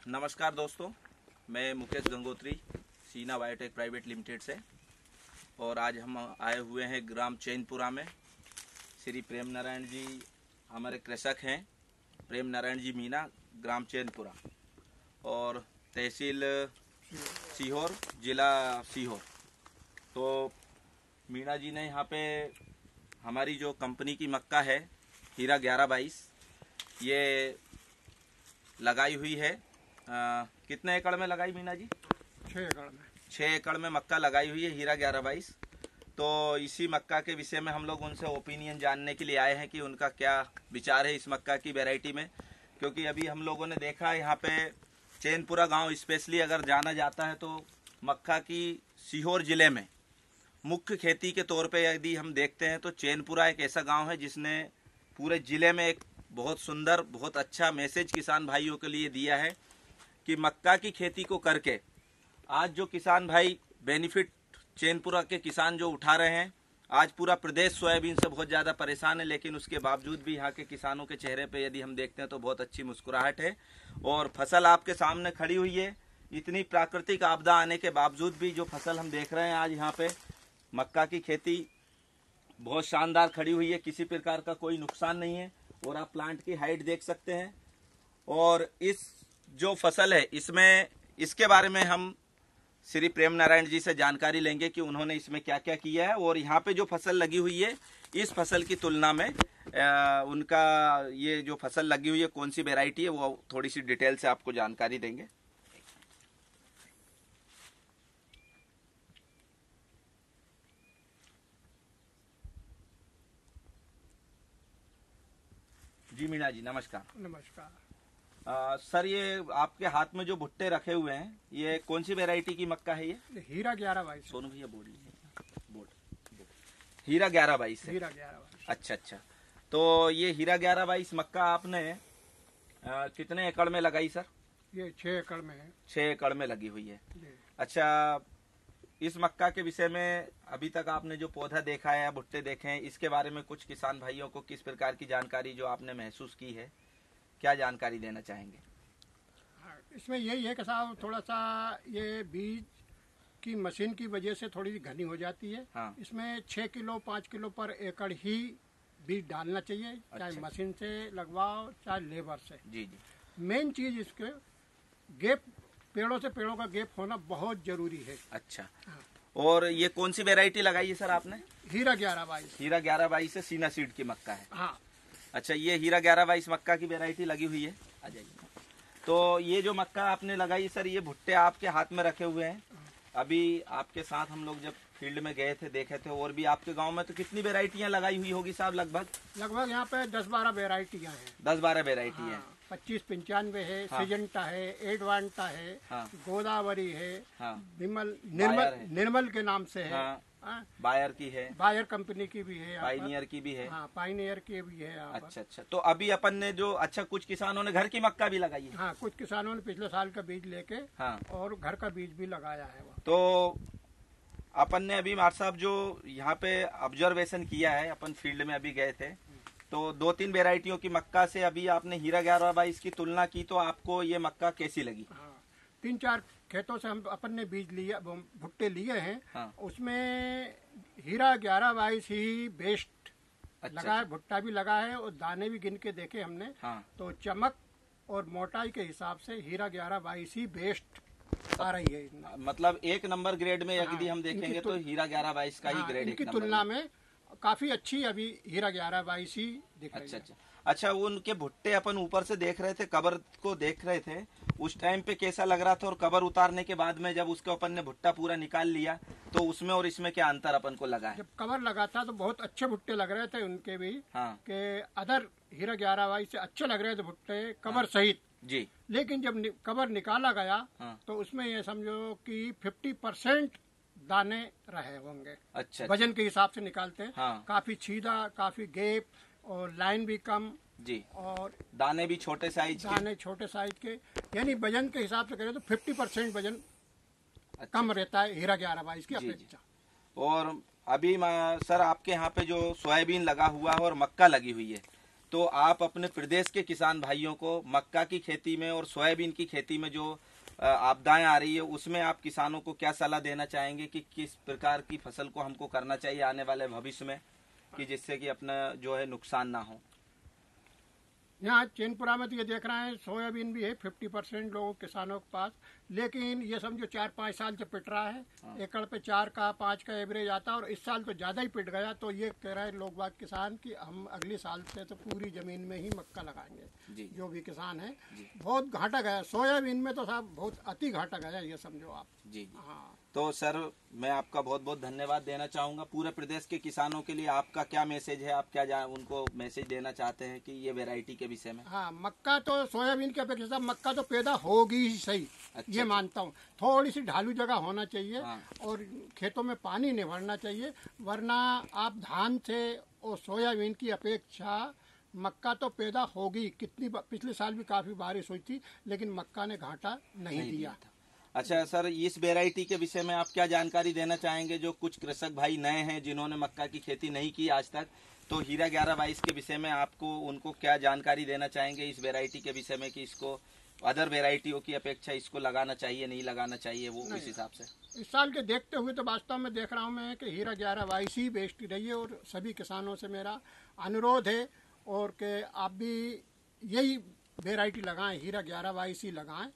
नमस्कार दोस्तों, मैं मुकेश गंगोत्री सीना बायोटेक प्राइवेट लिमिटेड से। और आज हम आए हुए हैं ग्राम चैनपुरा में। श्री प्रेम नारायण जी हमारे कृषक हैं। प्रेम नारायण जी मीना, ग्राम चैनपुरा और तहसील सीहोर, जिला सीहोर। तो मीना जी ने यहाँ पे हमारी जो कंपनी की मक्का है हीरा 1122 ये लगाई हुई है। कितने एकड़ में लगाई मीना जी? 6 एकड़ में। 6 एकड़ में मक्का लगाई हुई है हीरा 1122। तो इसी मक्का के विषय में हम लोग उनसे ओपिनियन जानने के लिए आए हैं कि उनका क्या विचार है इस मक्का की वैरायटी में। क्योंकि अभी हम लोगों ने देखा यहाँ पे चैनपुरा गांव स्पेशली अगर जाना जाता है तो मक्का की सीहोर जिले में मुख्य खेती के तौर पे यदि हम देखते हैं तो चैनपुरा एक ऐसा गांव है जिसने पूरे जिले में एक बहुत सुंदर, बहुत अच्छा मैसेज किसान भाइयों के लिए दिया है कि मक्का की खेती को करके आज जो किसान भाई बेनिफिट चैनपुरा के किसान जो उठा रहे हैं, आज पूरा प्रदेश सोयाबीन से बहुत ज़्यादा परेशान है, लेकिन उसके बावजूद भी यहाँ के किसानों के चेहरे पे यदि हम देखते हैं तो बहुत अच्छी मुस्कुराहट है। और फसल आपके सामने खड़ी हुई है। इतनी प्राकृतिक आपदा आने के बावजूद भी जो फसल हम देख रहे हैं आज यहाँ पे मक्का की खेती बहुत शानदार खड़ी हुई है, किसी प्रकार का कोई नुकसान नहीं है। और आप प्लांट की हाइट देख सकते हैं। और इस जो फसल है इसमें, इसके बारे में हम श्री प्रेम नारायण जी से जानकारी लेंगे कि उन्होंने इसमें क्या क्या किया है और यहाँ पे जो फसल लगी हुई है इस फसल की तुलना में उनका ये जो फसल लगी हुई है कौन सी वैरायटी है वो थोड़ी सी डिटेल से आपको जानकारी देंगे। जी मीना जी नमस्कार। नमस्कार। सर, ये आपके हाथ में जो भुट्टे रखे हुए हैं ये कौन सी वैरायटी की मक्का है? ये हीरा 1122। सोनू भैया बोल हीरा 1122 है। हीरा 1122। अच्छा। तो ये हीरा 1122 मक्का आपने कितने एकड़ में लगाई सर? ये 6 एकड़ में है। 6 एकड़ में लगी हुई है। जी। अच्छा, इस मक्का के विषय में अभी तक आपने जो पौधा देखा है या भुट्टे देखे हैं इसके बारे में कुछ किसान भाइयों को किस प्रकार की जानकारी जो आपने महसूस की है, क्या जानकारी देना चाहेंगे? हाँ, इसमें यही है कि साहब थोड़ा सा ये बीज की मशीन की वजह से थोड़ी सी घनी हो जाती है। हाँ। इसमें 6 किलो 5 किलो पर एकड़ ही बीज डालना चाहिए। चाहे अच्छा। मशीन से लगवाओ चाहे लेबर से। जी। मेन चीज इसके गैप, पेड़ों से पेड़ों का गैप होना बहुत जरूरी है। अच्छा। हाँ। और ये कौन सी वैरायटी लगाई है सर आपने? हीरा 1122। हीरा 1122 से सीना सीड की मक्का है। हाँ। अच्छा, ये हीरा 1122 मक्का की वैरायटी लगी हुई है। आ जाइए। तो ये जो मक्का आपने लगाई सर, ये भुट्टे आपके हाथ में रखे हुए हैं। अभी आपके साथ हम लोग जब फील्ड में गए थे देखे थे, और भी आपके गांव में तो कितनी वैरायटियां लगाई हुई होगी साहब? लगभग यहाँ पे 10-12 वेराइटियाँ हैं। 10-12 वैरायटी है। 2595 है। हाँ। सिजेंटा है, एडवांटा है। हाँ। गोदावरी है। हाँ। निर्मल के नाम से है। हाँ। हाँ। बायर की है। बायर कंपनी की भी है। पाइनियर की भी है। हाँ, पाइनियर की भी है। अच्छा। तो अभी अपन ने जो, अच्छा, कुछ किसानों ने घर की मक्का भी लगाई है। हाँ, कुछ किसानों ने पिछले साल का बीज लेके हाँ। और घर का बीज भी लगाया है वो। तो अपन ने अभी मार साहब जो यहाँ पे ऑब्जर्वेशन किया है, अपन फील्ड में अभी गए थे तो 2-3 वेराइटियों की मक्का से अभी आपने हीरा 1122 की तुलना की तो आपको ये मक्का कैसी लगी? हाँ, 3-4 खेतों से हम अपन ने बीज लिया, भुट्टे लिए हैं। हाँ। उसमें हीरा 1122 ही बेस्ट लगा है। भुट्टा भी लगा है और दाने भी गिन के देखे हमने। हाँ। तो चमक और मोटाई के हिसाब से हीरा 1122 ही बेस्ट आ रही है। मतलब 1 नंबर ग्रेड में यदि हाँ, हम देखेंगे तो हीरा 1122 का ही ग्रेड इनकी 1 नंबर तुलना में काफी अच्छी अभी हीरा 1122 ही दिख रही है। अच्छा, वो उनके भुट्टे अपन ऊपर से देख रहे थे, कबर को देख रहे थे, उस टाइम पे कैसा लग रहा था? और कबर उतारने के बाद में जब उसके अपन ने भुट्टा पूरा निकाल लिया तो उसमें और इसमें क्या अंतर अपन को लगा है? जब कवर लगा था तो बहुत अच्छे भुट्टे लग रहे थे उनके भी। हाँ। के अदर हीरा 1122 से अच्छे लग रहे थे भुट्टे कवर सहित। जी। लेकिन जब कवर निकाला गया तो उसमें ये समझो कि 50% दाने रहे होंगे। अच्छा। वजन के हिसाब से निकालते हैं। हाँ। काफी छीदा, काफी गैप और लाइन भी कम। जी। और दाने भी छोटे साइज के, यानी वजन के हिसाब से करें तो 50% वजन कम रहता है हीरा 1122 की अपेक्षा। और अभी सर आपके यहाँ पे जो सोयाबीन लगा हुआ है और मक्का लगी हुई है, तो आप अपने प्रदेश के किसान भाइयों को मक्का की खेती में और सोयाबीन की खेती में जो आपदाएं आ रही है उसमें आप किसानों को क्या सलाह देना चाहेंगे कि किस प्रकार की फसल को हमको करना चाहिए आने वाले भविष्य में, कि जिससे कि अपना जो है नुकसान ना हो? यहाँ चैनपुरा में तो ये देख रहे हैं सोयाबीन भी है 50% लोगों किसानों के पास, लेकिन ये समझो 4-5 साल से पिट रहा है। एकड़ पे 4 का 5 का एवरेज आता है और इस साल तो ज़्यादा ही पिट गया। तो ये कह रहे हैं लोग बाग किसान कि हम अगले साल से तो पूरी ज़मीन में ही मक्का लगाएंगे। जो भी किसान है बहुत घाटा गया सोयाबीन में, तो साहब बहुत अति घाटा गया ये समझो आप। जी हाँ, तो सर मैं आपका बहुत बहुत धन्यवाद देना चाहूँगा। पूरे प्रदेश के किसानों के लिए आपका क्या मैसेज है, आप क्या उनको मैसेज देना चाहते हैं कि ये वैरायटी के विषय में? हाँ, मक्का तो सोयाबीन की अपेक्षा मक्का तो पैदा होगी ही सही। अच्छा, ये मानता हूँ। थोड़ी सी ढालू जगह होना चाहिए। हाँ। और खेतों में पानी नहीं भरना चाहिए, वरना आप धान से और सोयाबीन की अपेक्षा मक्का तो पैदा होगी। पिछले साल भी काफी बारिश हुई थी, लेकिन मक्का ने घाटा नहीं दिया। अच्छा सर, इस वैरायटी के विषय में आप क्या जानकारी देना चाहेंगे? जो कुछ कृषक भाई नए हैं जिन्होंने मक्का की खेती नहीं की आज तक, तो हीरा 1122 के विषय में आपको उनको क्या जानकारी देना चाहेंगे इस वैरायटी के विषय में, कि इसको अदर वैरायटियों की अपेक्षा इसको लगाना चाहिए नहीं लगाना चाहिए, वो उस हिसाब से? इस साल के देखते हुए तो वास्तव में देख रहा हूँ मैं कि हीरा 1122 ही बेस्ट रही है। और सभी किसानों से मेरा अनुरोध है और कि आप भी यही वैरायटी लगाएं, हीरा 1122 ही लगाएं।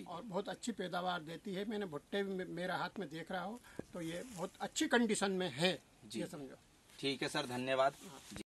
और बहुत अच्छी पैदावार देती है। मैंने भुट्टे भी मेरा हाथ में देख रहा हो तो ये बहुत अच्छी कंडीशन में है, ये समझो। ठीक है सर, धन्यवाद।